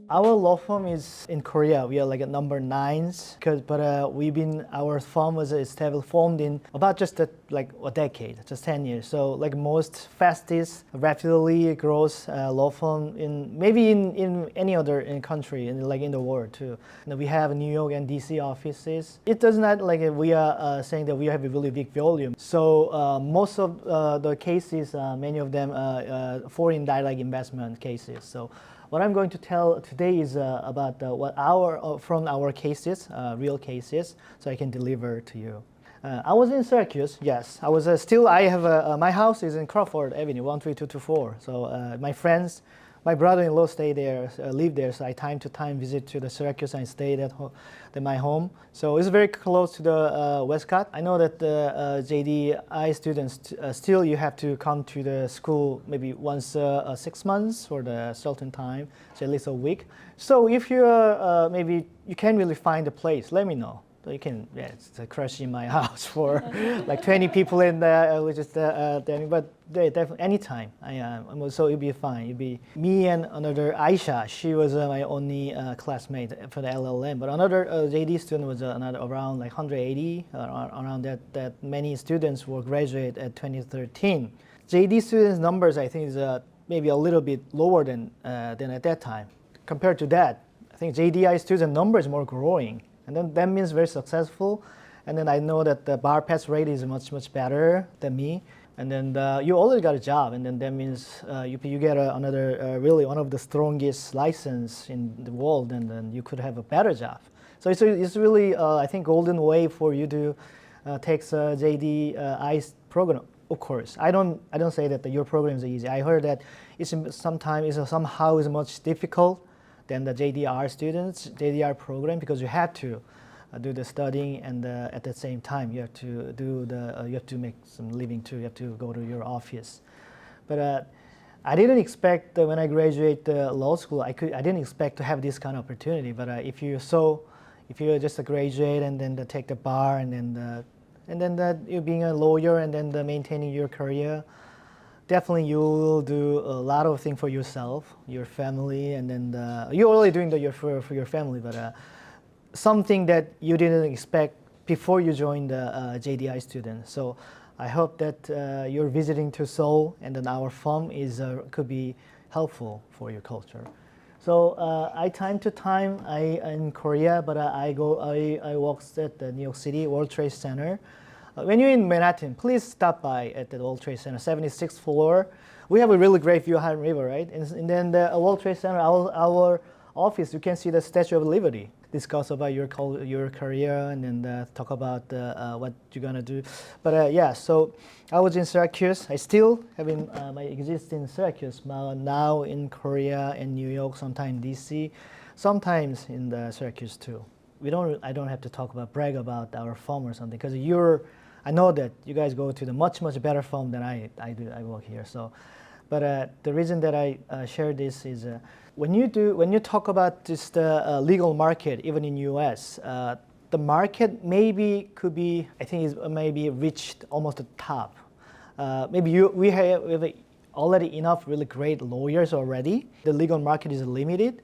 Our law firm is in Korea. We are like at number 9s, but our firm was formed in about just a decade, just 10 years. So like most fastest, rapidly grows law firm in any other country in the world too. We have New York and DC offices. It does not like we are saying that we have a really big volume. So most of the cases, many of them foreign direct investment cases. So what I'm going to tell today is about from our cases, real cases, so I can deliver to you. I was in Syracuse, yes. I was my house is in Crawford Avenue, 13224. So my brother-in-law live there, so I time to time visit to the Syracuse and stayed at my home. So it's very close to the Westcott. I know that the JDI students, still you have to come to the school maybe once 6 months for the certain time, so at least a week. So if you're, maybe you can't really find a place, let me know. So you can, it's a crush in my house for like 20 people in there, which is but definitely anytime. So it'll be fine. It'll be me and another Aisha. She was my only classmate for the LLM, but another JD student was another around like 180, around that many students will graduate at 2013. JD students numbers I think is maybe a little bit lower than at that time. Compared to that, I think JDI student number is more growing. And then that means very successful. And then I know that the bar pass rate is much, much better than me. And then you already got a job. And then that means you get another, really one of the strongest license in the world. And then you could have a better job. So it's really, I think, golden way for you to take JDI program. Of course, I don't say that your program is easy. I heard that somehow is much difficult than the JDR program, because you have to do the studying and at the same time you have to you have to make some living too. You have to go to your office. But I didn't expect when I graduate law school, I didn't expect to have this kind of opportunity. But if you're just a graduate and then take the bar and then you being a lawyer and then maintaining your career, definitely you will do a lot of things for yourself, your family, and then you're already doing for your family, but something that you didn't expect before you joined the JDI student. So I hope that you're visiting to Seoul, and then our firm could be helpful for your culture. So time to time in Korea, but I work at the New York City World Trade Center. When you're in Manhattan, please stop by at the World Trade Center, 76th floor. We have a really great view of Harlem River, right? And then the World Trade Center, our office, you can see the Statue of Liberty. Discuss about your career and then talk about what you're gonna do. But so I was in Syracuse. I still have my existing in Syracuse, now in Korea and New York, sometimes DC, sometimes in the Syracuse too. I don't have to brag about our firm or something, because I know that you guys go to the much, much better firm than I do. I work here. So, but the reason that I share this is when you talk about this legal market, even in U.S., the market could be reached almost the top. We have already enough really great lawyers already. The legal market is limited,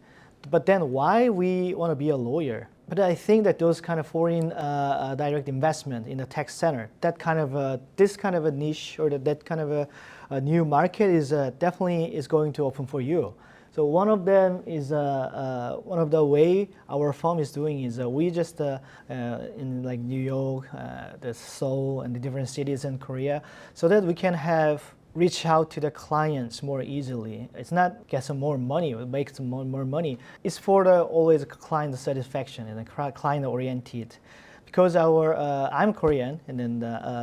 but then why we want to be a lawyer? But I think that those kind of foreign direct investment in the tech center, this kind of a niche or that kind of a new market is definitely is going to open for you. So one of them is one of the way our firm is doing is we just in like New York, the Seoul, and the different cities in Korea, so that we can reach out to the clients more easily. It's not get some more money, or make some more money. It's for always client satisfaction and client oriented. Because I'm Korean, and then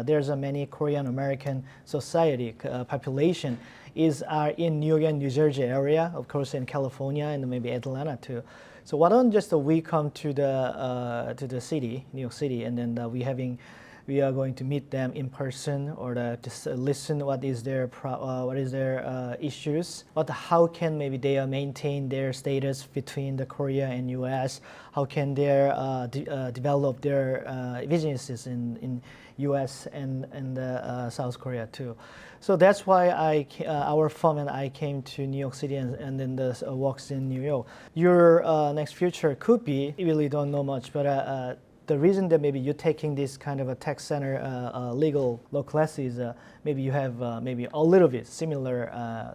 there's a many Korean American society population are in New York and New Jersey area, of course in California and maybe Atlanta too. So why don't just we come to the city, New York City, and then we we are going to meet them in person or just listen what is their issues, how can maybe they maintain their status between the Korea and U.S., how can they develop their businesses in U.S. and South Korea too. So that's why our firm and I came to New York City and then works in New York. Your next future could be, you really don't know much, but the reason that maybe you're taking this kind of a tech center legal law class is maybe you have maybe a little bit similar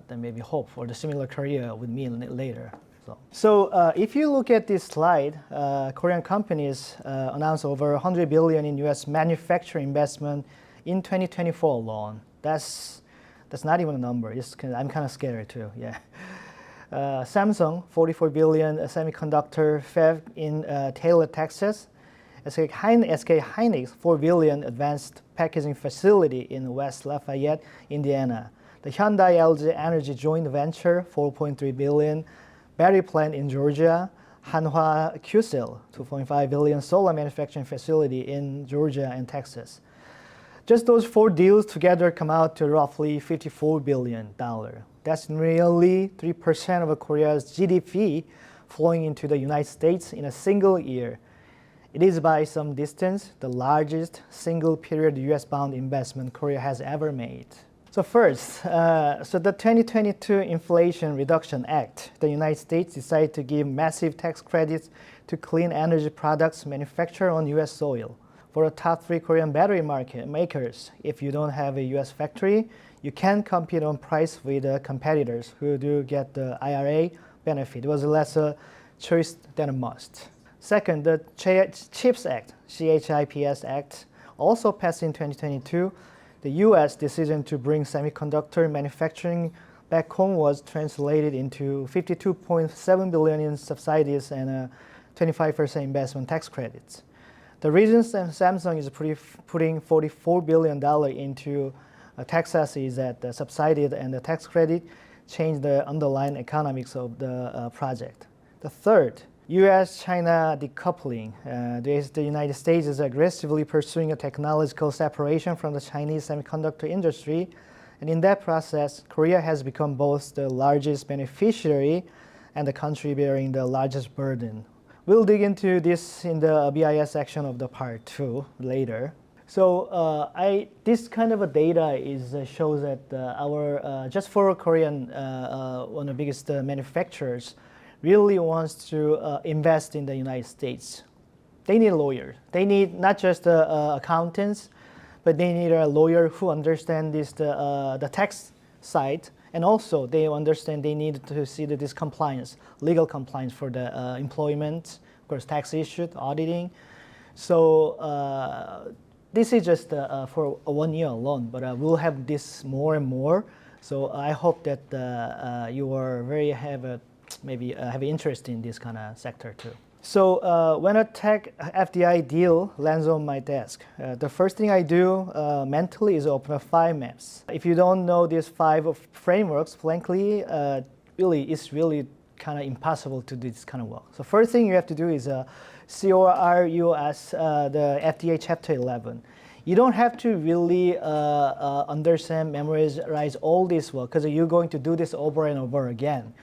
than maybe hope for the similar career with me later. So if you look at this slide, Korean companies announced over 100 billion in U.S. manufacturing investment in 2024 alone. That's not even a number. I'm kind of scared too. Yeah. Samsung 44 billion semiconductor fab in Taylor, Texas. SK Hynix 4 billion advanced packaging facility in West Lafayette, Indiana. The Hyundai LG Energy joint venture 4.3 billion. Battery plant in Georgia, Hanwha Qcell, 2.5 billion solar manufacturing facility in Georgia and Texas. Just those 4 deals together come out to roughly $54 billion. That's nearly 3% of Korea's GDP flowing into the United States in a single year. It is by some distance the largest single-period U.S.-bound investment Korea has ever made. So first, the 2022 Inflation Reduction Act, the United States decided to give massive tax credits to clean energy products manufactured on U.S. soil. For the top 3 Korean battery market makers, if you don't have a U.S. factory, you can compete on price with competitors who do get the IRA benefit. It was less a choice than a must. Second, the CHIPS Act, CHIPS Act, also passed in 2022. The U.S. decision to bring semiconductor manufacturing back home was translated into 52.7 billion in subsidies and 25% investment tax credits. The reason Samsung is putting $44 billion into Texas is that the subsidy and the tax credit change the underlying economics of the project. The third, U.S.-China decoupling. The United States is aggressively pursuing a technological separation from the Chinese semiconductor industry, and in that process, Korea has become both the largest beneficiary and the country bearing the largest burden. We'll dig into this in the BIS section of the part 2 later. So this kind of a data shows that our just for Korean one of the biggest manufacturers really wants to invest in the United States. They need lawyers. They need not just accountants, but they need a lawyer who understands the tax side, and also they understand they need to see this compliance, legal compliance for the employment, of course, tax issue, auditing. So this is just for 1 year alone, but we'll have this more and more. So I hope that you are maybe have interest in this kind of sector too. So when a tech FDI deal lands on my desk, the first thing I do mentally is open up 5 maps. If you don't know these 5 frameworks, frankly, it's really kind of impossible to do this kind of work. So first thing you have to do is CFIUS, the FDA Chapter 11. You don't have to really understand, memorize all this work, because you're going to do this over and over again.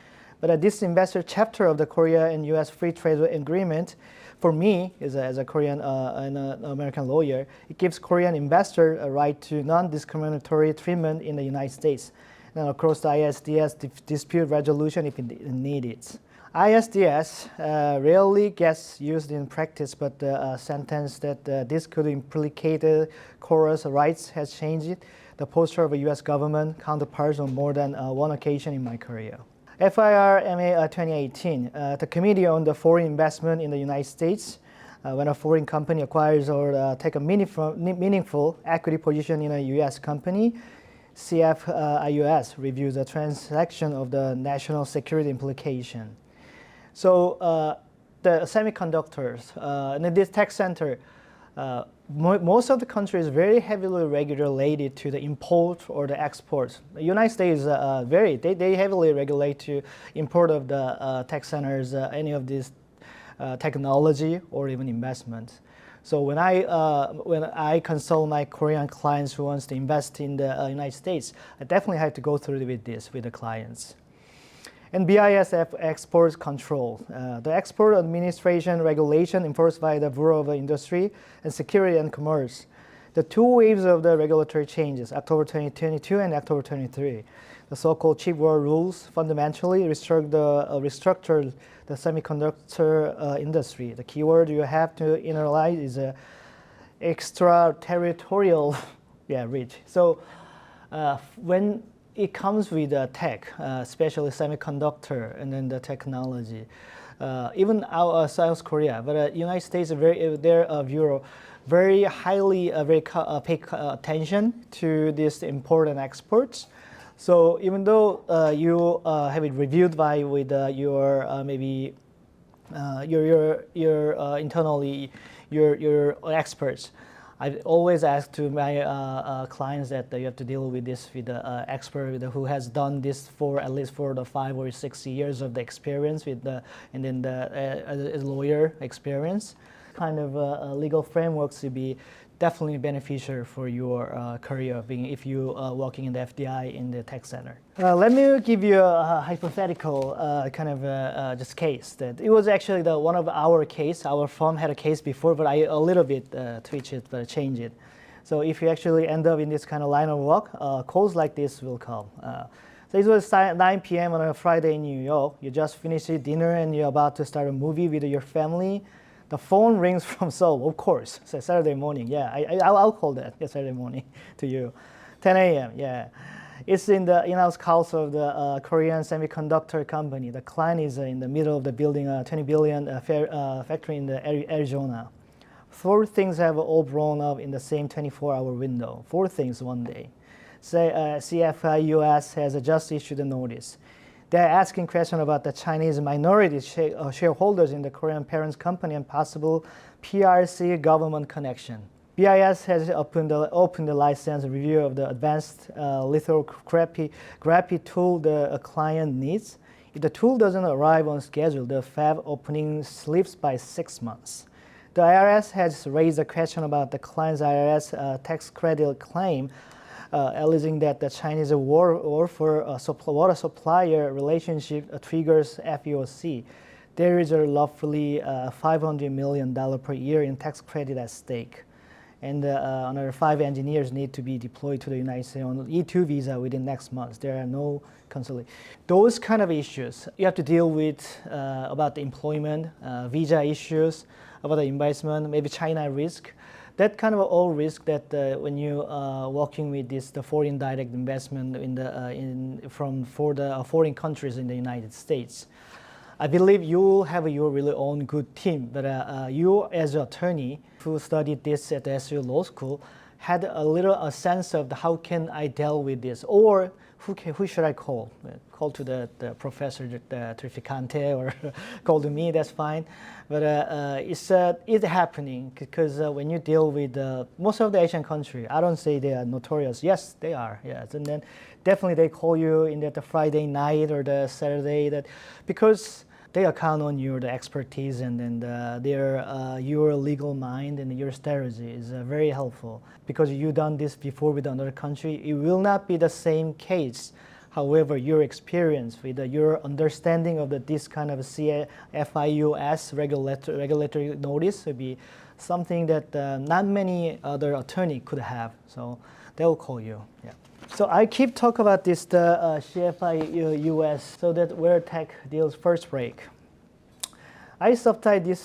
But this investor chapter of the Korea and U.S. Free Trade Agreement, for me, as a Korean and an American lawyer, it gives Korean investor a right to non-discriminatory treatment in the United States, and across the ISDS dispute resolution if needed. ISDS rarely gets used in practice, but the sentence that this could implicate Korea's rights has changed the posture of a U.S. government counterparts on more than one occasion in my career. FIRMA 2018, the Committee on the Foreign Investment in the United States, when a foreign company acquires or take a meaningful equity position in a U.S. company, CFIUS reviews the transaction of the national security implication. So the semiconductors in this tech center, most of the country is very heavily regulated to the import or the export. The United States they heavily regulate to import of the tech centers, any of this technology or even investment. So when I consult my Korean clients who wants to invest in the United States, I definitely have to go through with this with the clients. And BISF export control. The export administration regulation enforced by the Bureau of Industry and Security and Commerce. The two waves of the regulatory changes, October 2022 and October 23. The so-called chip war rules fundamentally restructured the semiconductor industry. The keyword you have to internalize is extraterritorial reach. So when it comes with tech, especially semiconductor and then the technology. Even our South Korea, but United States, their Bureau, very highly pay attention to these important exports. So even though you have it reviewed by with your maybe your internally your experts, I always ask to my clients that you have to deal with this with the expert who has done this for at least for the 5 or 6 years of the experience with the and then the lawyer experience. Kind of legal frameworks to be definitely beneficial for your career, being if you working in the FDI in the tech center. Let me give you a hypothetical kind of just case that it was actually one of our case. Our firm had a case before, but I a little bit tweak it, but change it. So if you actually end up in this kind of line of work, calls like this will come. So it was 9 p.m. on a Friday in New York. You just finished your dinner and you're about to start a movie with your family. The phone rings from Seoul, of course. So Saturday morning, I'll call that Saturday morning to you. 10 a.m., yeah. It's in the in-house counsel of the Korean semiconductor company. The client is in the middle of the building a $20 billion factory in the Arizona. 4 things have all blown up in the same 24-hour window. 4 things one day. Say CFIUS has just issued a notice. They're asking questions about the Chinese minority shareholders in the Korean parent company and possible PRC government connection. BIS has opened the license review of the advanced lithography tool the client needs. If the tool doesn't arrive on schedule, the fab opening slips by 6 months. The IRS has raised a question about the client's IRS tax credit claim, alleging that the Chinese war for water supplier relationship triggers FEOC. There is a roughly $500 million per year in tax credit at stake. And another 5 engineers need to be deployed to the United States on E2 visa within next month. There are no consolidation. Those kind of issues you have to deal with about the employment, visa issues, about the investment, maybe China risk. That kind of all risk that when you working with the foreign direct investment for the foreign countries in the United States, I believe you have your really own good team. But you as an attorney who studied this at the SU Law School had a sense of how can I deal with this, or who should I call? Call to the professor, the Terrificante, or call to me, that's fine. But it's happening because when you deal with most of the Asian countries, I don't say they are notorious. Yes, they are. Yes, and then definitely they call you in the Friday night or the Saturday because they count on your expertise and your legal mind and your strategy is very helpful. Because you've done this before with another country, it will not be the same case. However, your experience with your understanding of this kind of CFIUS regulatory notice would be something that not many other attorney could have. So they will call you. Yeah. So I keep talking about this CFIUS so that where tech deals first break. I subtitled this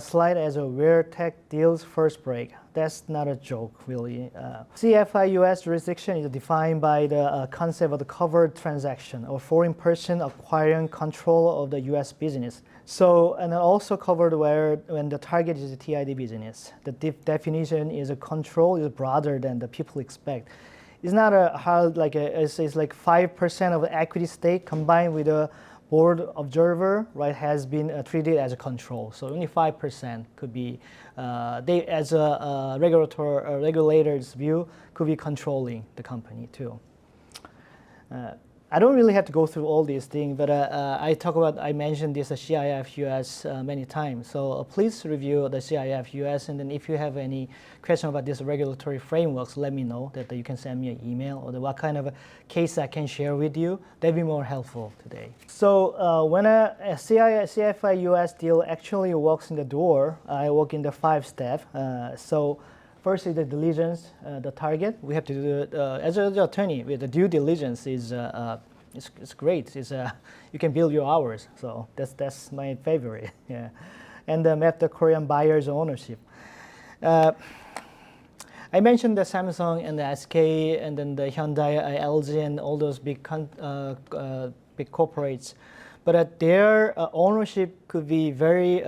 slide as where tech deals first break. That's not a joke, really. CFIUS jurisdiction is defined by the concept of the covered transaction, or foreign person acquiring control of the U.S. business. So, and also covered when the target is a TID business. The definition is a control is broader than the people expect. It's not a hard it's like 5% of the equity stake combined with a board observer, right, has been treated as a control. So only 5% could be, they as a regulator's view, could be controlling the company too. I don't really have to go through all these things, but I mentioned this CFIUS many times. So please review the CFIUS, and then if you have any question about this regulatory frameworks, let me know. That you can send me an email or what kind of a case I can share with you. That'd be more helpful today. So when a CFIUS deal actually walks in the door, I walk in the 5-step. So first is the diligence, the target. We have to do it as an attorney. With the due diligence is it's great. You can build your hours. So that's my favorite. Yeah, and map the Korean buyer's ownership. I mentioned the Samsung and the SK and then the Hyundai, LG, and all those big corporates. But their ownership could be very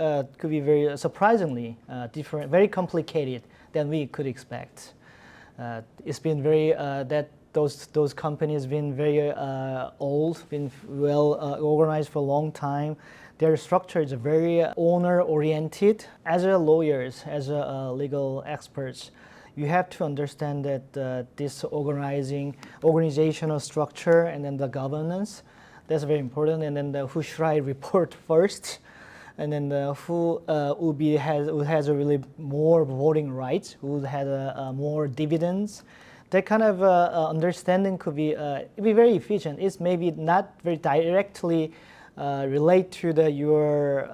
surprisingly different, very complicated than we could expect. It's been very those companies been very old, been well organized for a long time. Their structure is very owner-oriented. As a lawyers, as a legal experts, you have to understand that this organizational structure and then the governance, that's very important. And then who should I report first? And then who has a really more voting rights, who has more dividends. That kind of understanding could be very efficient. It's maybe not very directly relate to your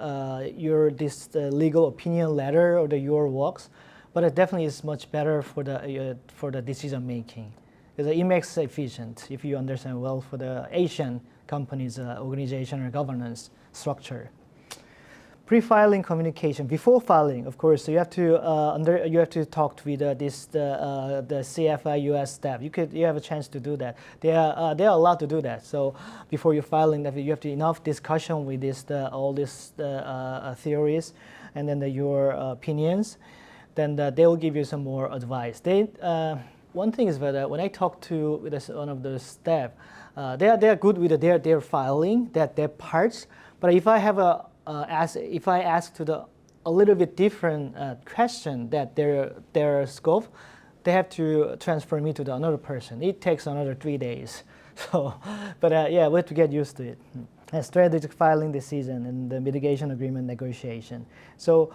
legal opinion letter or your works, but it definitely is much better for the decision making, because it makes it efficient if you understand well for the Asian companies' organization or governance structure. Pre-filing communication. Before filing, of course, you have to talk with the CFIUS staff. You have a chance to do that. They are allowed to do that. So before you're filing, you have to enough discussion with all these theories, and then your opinions. Then they will give you some more advice. One thing is that when I talk to one of the staff, they are good with their filing, their parts. But if I have if I ask to a little bit different question that their scope, they have to transfer me to another person. It takes another 3 days. So, but yeah, we have to get used to it. And strategic filing decision and the mitigation agreement negotiation. So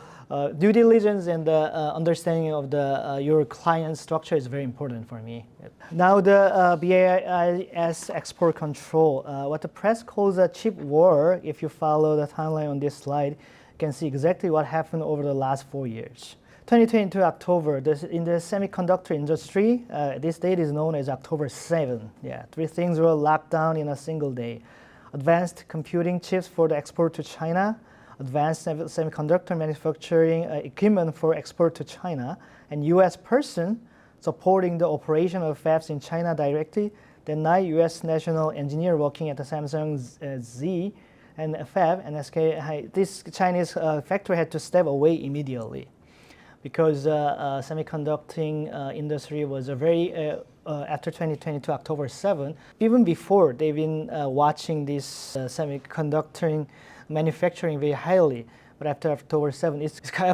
due diligence and the understanding of your client structure is very important for me. Now the BIS export control, what the press calls a chip war. If you follow the timeline on this slide, you can see exactly what happened over the last 4 years. 2022 October, in the semiconductor industry, this date is known as October 7. Yeah, 3 things were locked down in a single day. Advanced computing chips for the export to China, advanced semiconductor manufacturing equipment for export to China, and U.S. person supporting the operation of fabs in China directly, then 9 U.S. national engineer working at the Samsung Z and fab and SK. This Chinese factory had to step away immediately because semiconducting industry was a very after 2022 October 7, even before they've been watching this semiconductor manufacturing very highly. But after October 7,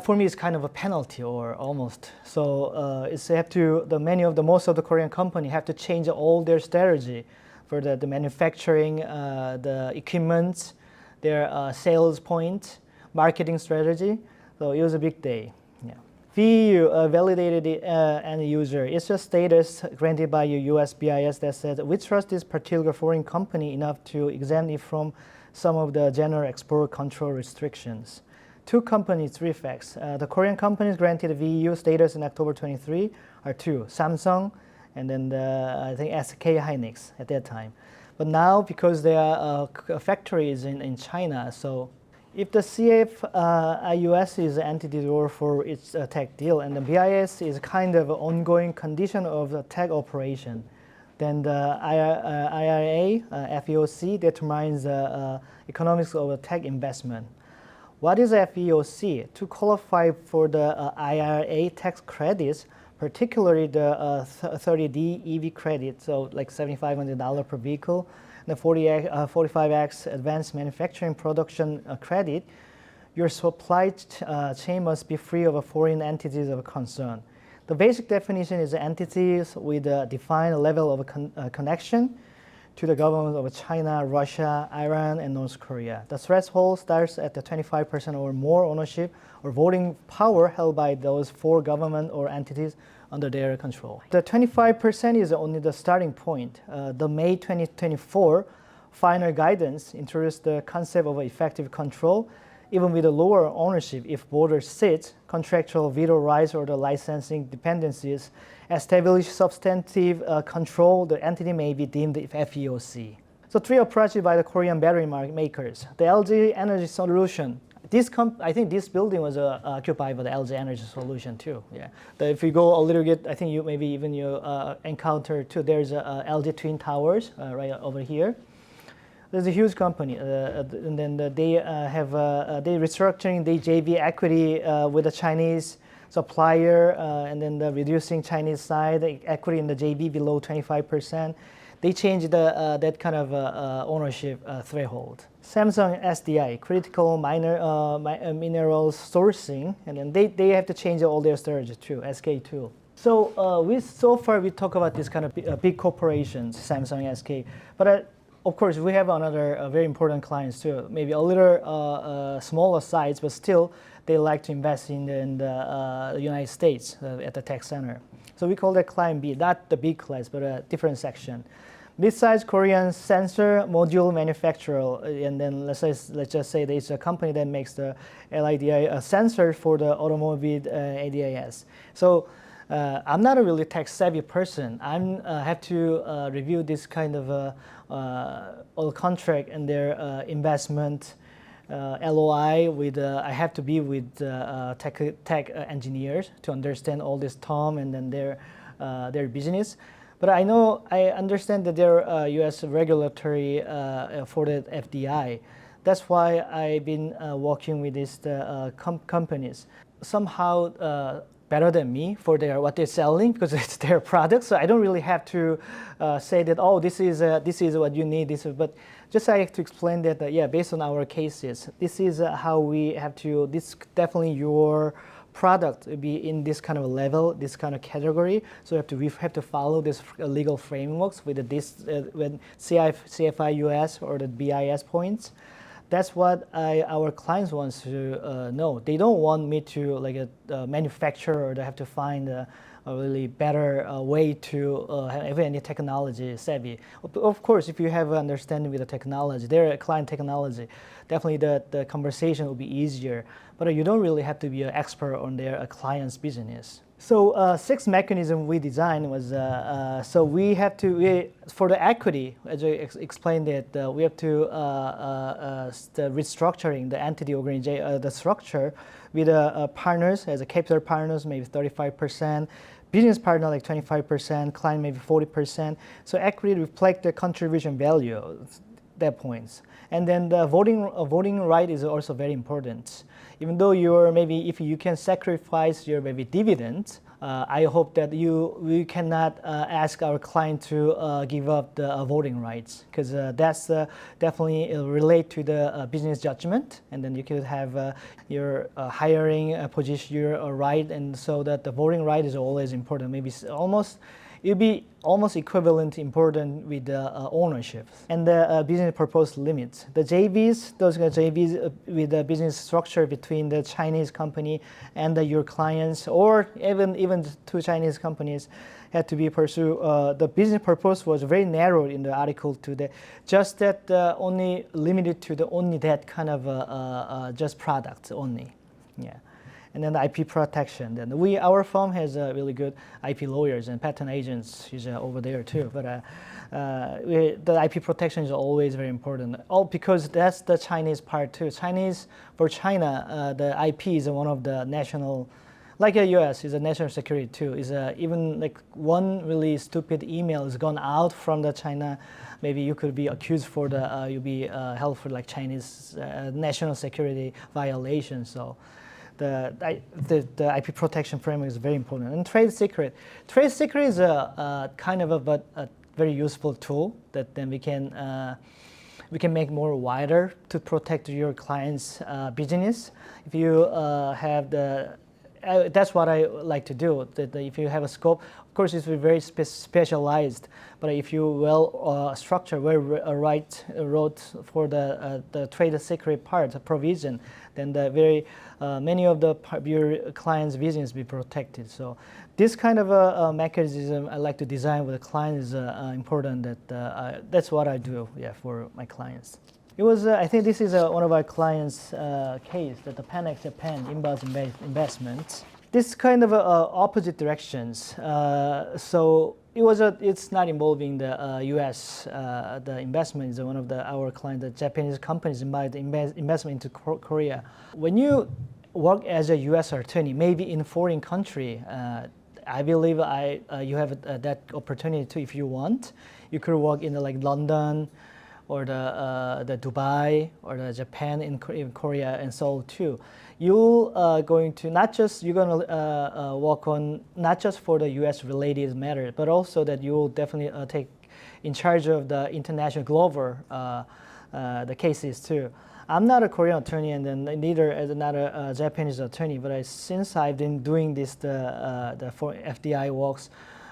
for me it's kind of a penalty or almost. So most of the Korean company have to change all their strategy for the manufacturing, the equipment, their sales point, marketing strategy. So it was a big day. Yeah. VEU validated end user. It's a status granted by US BIS that says we trust this particular foreign company enough to exempt it from some of the general export control restrictions. 2 companies, 3 facts. The Korean companies granted VEU status in October 23 are 2, Samsung and then I think SK Hynix at that time. But now because their factory is in China, so if the CFIUS is anti-door for its tech deal and the BIS is kind of an ongoing condition of the tech operation, then the IRA, FEOC determines the economics of a tech investment. What is FEOC? To qualify for the IRA tax credits, particularly the 30D EV credit, so like $7,500 per vehicle, the 45X advanced manufacturing production credit, your supply chain must be free of foreign entities of concern. The basic definition is entities with a defined level of connection to the government of China, Russia, Iran, and North Korea. The threshold starts at the 25% or more ownership or voting power held by those four government or entities under their control. The 25% is only the starting point. The May 2024 final guidance introduced the concept of effective control, even with a lower ownership. If board seats, contractual veto rights, or the licensing dependencies establish substantive control, the entity may be deemed FEOC. So three approaches by the Korean battery makers. The LG Energy Solution. I think this building was occupied by the LG Energy Solution too. Yeah. If you go a little bit, I think you encounter too. There's LG Twin Towers right over here. There's a huge company, and then they restructuring the JV equity with the Chinese supplier, and then the reducing Chinese side the equity in the JV below 25%. They changed that kind of ownership threshold. Samsung SDI, critical minerals sourcing, and then they have to change all their strategy too, SK2. So so far we talk about this kind of big corporations, Samsung, SK, but of course, we have another very important clients too. Maybe a little smaller size, but still they like to invest in the United States at the tech center. So we call that client B, not the big class, but a different section. Mid-sized Korean sensor module manufacturer, and then let's just say there's a company that makes the LIDI sensor for the automobile ADAS. So I'm not a really tech-savvy person. I have to review this kind of all contract and their investment LOI with. I have to be with tech engineers to understand all this term and then their business. But I understand that there are U.S. regulatory for the FDI. That's why I've been working with these companies. Somehow better than me for what they're selling because it's their product. So I don't really have to say that, oh, this is what you need. But just I have to explain that, yeah, based on our cases, this is how we have to. This definitely your product will be in this kind of level, this kind of category. So we have to follow this legal frameworks with this when CFIUS or the BIS points. That's what our clients want to know. They don't want me to like a manufacturer or they have to find a really better way to have any technology savvy. Of course, if you have an understanding with the technology, their client technology, definitely the conversation will be easier. But you don't really have to be an expert on their client's business. So sixth mechanism we designed was, so we have to, for the equity, as I explained it, we have to the restructuring the entity organization, the structure with partners, as a capital partners, maybe 35%, business partner like 25%, client maybe 40%. So equity reflect the contribution value, that points. And then the voting right is also very important. Even though if you can sacrifice your maybe dividend, I hope that we cannot ask our client to give up the voting rights because that's definitely relate to the business judgment, and then you could have your hiring position, your right, and so that the voting right is always important. Maybe it'll be almost equivalent important with the ownership and the business purpose limits. The JVs, those JVs with the business structure between the Chinese company and your clients, or even two Chinese companies, had to be pursued. The business purpose was very narrow in the article today, just that only limited to only that kind of just products only, yeah. And then the IP protection. Then our firm has really good IP lawyers and patent agents over there too. But the IP protection is always very important. All because that's the Chinese part too. For China, the IP is one of the national, like the U.S. is a national security too. Is even like one really stupid email has gone out from the China, maybe you could be accused for you'll be held for like Chinese national security violation. So. The IP protection framework is very important. And trade secret. Trade secret is a kind of a very useful tool that then we can make more wider to protect your client's business. If you have the that's what I like to do. That if you have a scope, of course, it's very specialized. But if you structure, wrote for the trade secret part, the provision, then the many of your clients' business be protected. So this kind of a mechanism I like to design with the client is important. That's what I do, for my clients. It was, I think this is one of our clients' case, that the Panex Japan inbound investment. This kind of opposite directions. So it's not involving the U.S. The investment is one of our clients, the Japanese companies invite investment into Korea. When you work as a U.S. attorney, maybe in a foreign country, I believe you have that opportunity too. If you want, you could work in like London, or the Dubai, or the Japan in Korea and Seoul too. You're going to work on not just for the U.S. related matter, but also that you will definitely take in charge of the international global the cases too. I'm not a Korean attorney, and then neither as not a Japanese attorney. But since I've been doing this the for FDI works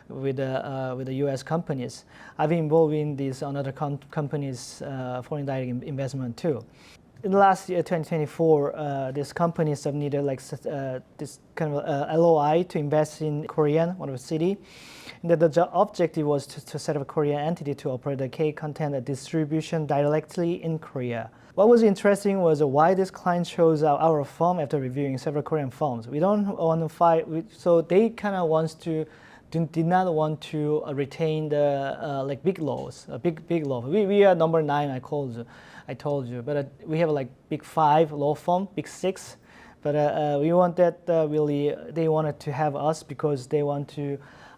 with the U.S. companies, I've been involved in these on other companies foreign direct investment too. In the last year, 2024, this company submitted this kind of LOI to invest in Korean, one of the city. And the objective was to set up a Korean entity to operate the K-content distribution directly in Korea. What was interesting was why this client chose our firm after reviewing several Korean firms. We don't want to fight, so they kind of did not want to retain the big laws, big law. We are number 9. I told you, but we have big 5 law firm, big 6. But we want that really. They wanted to have us because they want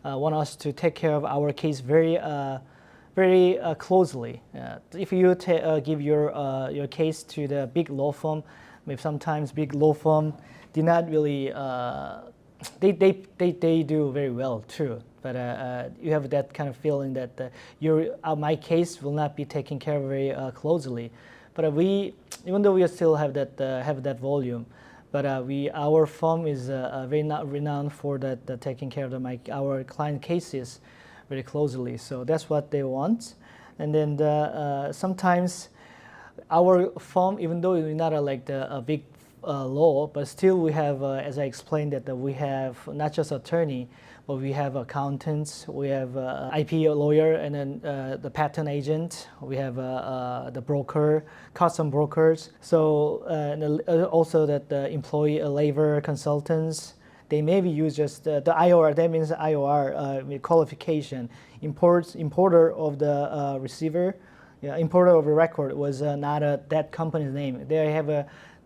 us to take care of our case very closely. If you give your case to the big law firm, maybe sometimes big law firm did not really. They do very well too, but you have that kind of feeling that my case will not be taken care of very closely. But even though we still have that volume, but our firm is very renowned for that taking care of our client cases very closely. So that's what they want. And then sometimes our firm, even though we're not a big law, but still we have, as I explained, that we have not just attorney, but we have accountants, we have IP lawyer, and then the patent agent, we have the broker, custom brokers. So also that the employee labor consultants, they maybe use just the IOR. That means IOR qualification. Importer of the receiver, importer of the record was not that company's name.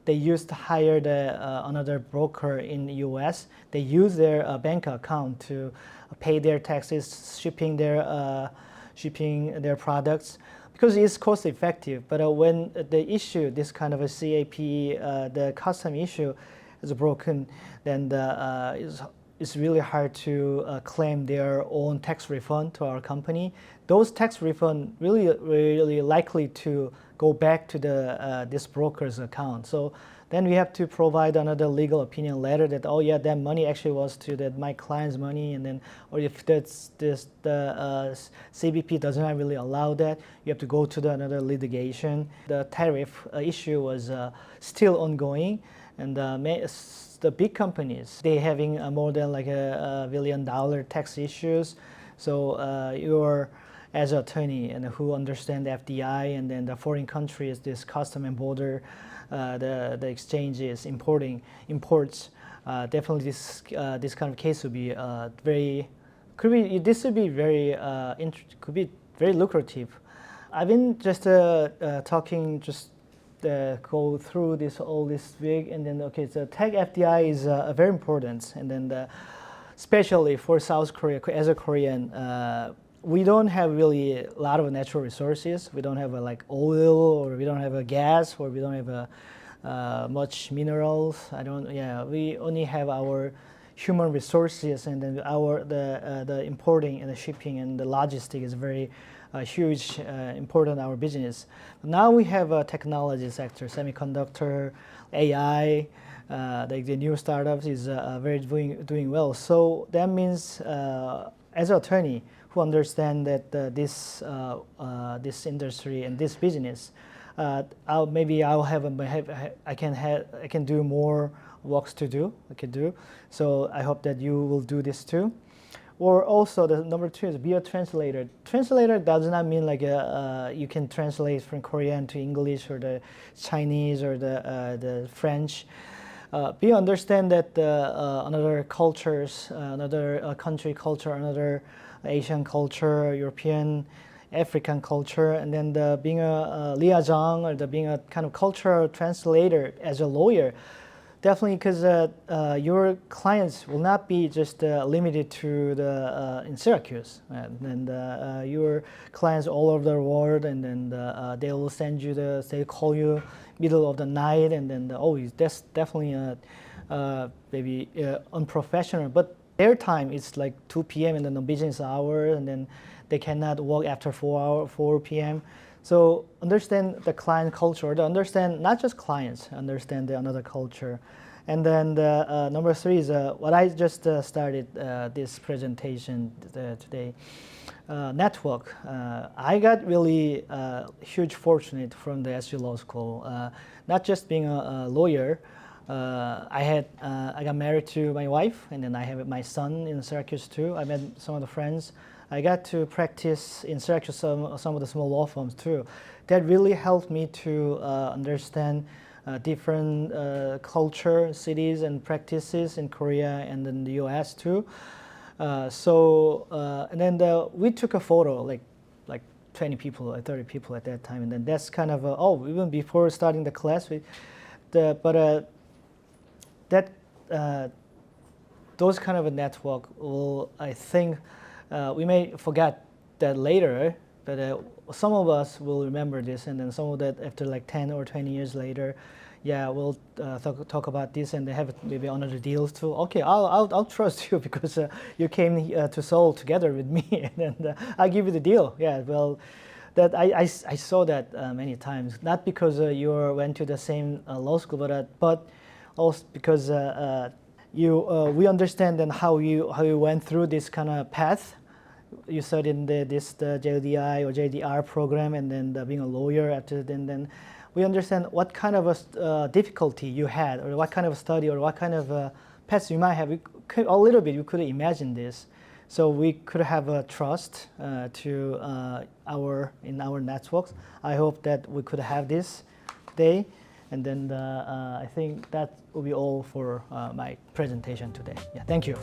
They used to hire another broker in the U.S. They use their bank account to pay their taxes, shipping their products, because it's cost effective. But when the issue, this kind of a CAP, the custom issue, is broken, then it's really hard to claim their own tax refund to our company. Those tax refund really likely to go back to this broker's account. So then we have to provide another legal opinion letter that that money actually was to my client's money, and then or if the CBP does not really allow that, you have to go to another litigation. The tariff issue was still ongoing, and the big companies, they having more than $1 billion tax issues. So you're as an attorney and who understand FDI and then the foreign countries, this custom and border, the exchanges, imports, definitely this kind of case would be could be very lucrative. I've been just talking go through all this big, and then so tech FDI is very important, and then especially for South Korea as a Korean. We don't have really a lot of natural resources. We don't have oil, or we don't have gas, or we don't have much minerals. We only have our human resources, and then the importing and the shipping and the logistics is very huge, important our business. Now we have a technology sector, semiconductor, AI, the new startups is very doing well. So that means as an attorney who understand that this industry and this business, I can do more works to do. So I hope that you will do this too. Or also the number 2 is be a translator. Translator does not mean like you can translate from Korean to English or the Chinese or the French. Understand that another cultures, another country culture, another Asian culture, European, African culture, and then being a liaison or being a kind of cultural translator as a lawyer. Definitely, because your clients will not be just limited to in Syracuse, and your clients all over the world, and then they will send you they call you middle of the night, and then that's definitely maybe unprofessional. But their time is like 2 p.m. and then the business hour, and then they cannot work after 4 p.m. So understand the client culture, understand not just clients, understand another culture. And then the number 3 is what I just started this presentation today, network. I got really huge fortunate from the SU Law School, not just being a lawyer. I got married to my wife, and then I have my son in Syracuse too. I met some of the friends. I got to practice in Syracuse some of the small law firms too. That really helped me to understand different culture, cities, and practices in Korea and in the U.S. too. And then we took a photo, like 20 people, like 30 people at that time, and then that's kind of even before starting the class. Those kind of a network will, I think, we may forget that later, but some of us will remember this, and then some of that after like 10 or 20 years later, we'll talk about this, and they have maybe another deals too. Okay, I'll trust you because you came to Seoul together with me, and I'll give you the deal. Yeah, well, that I saw that many times, not because you went to the same law school, but also because we understand then how you went through this kind of path. You studied the JDI or JDR program, and then being a lawyer after then we understand what kind of a difficulty you had, or what kind of study, or what kind of path you might have. A little bit you could imagine this, so we could have a trust in our networks. I hope that we could have this day, and then I think that will be all for my presentation today. Yeah, thank you.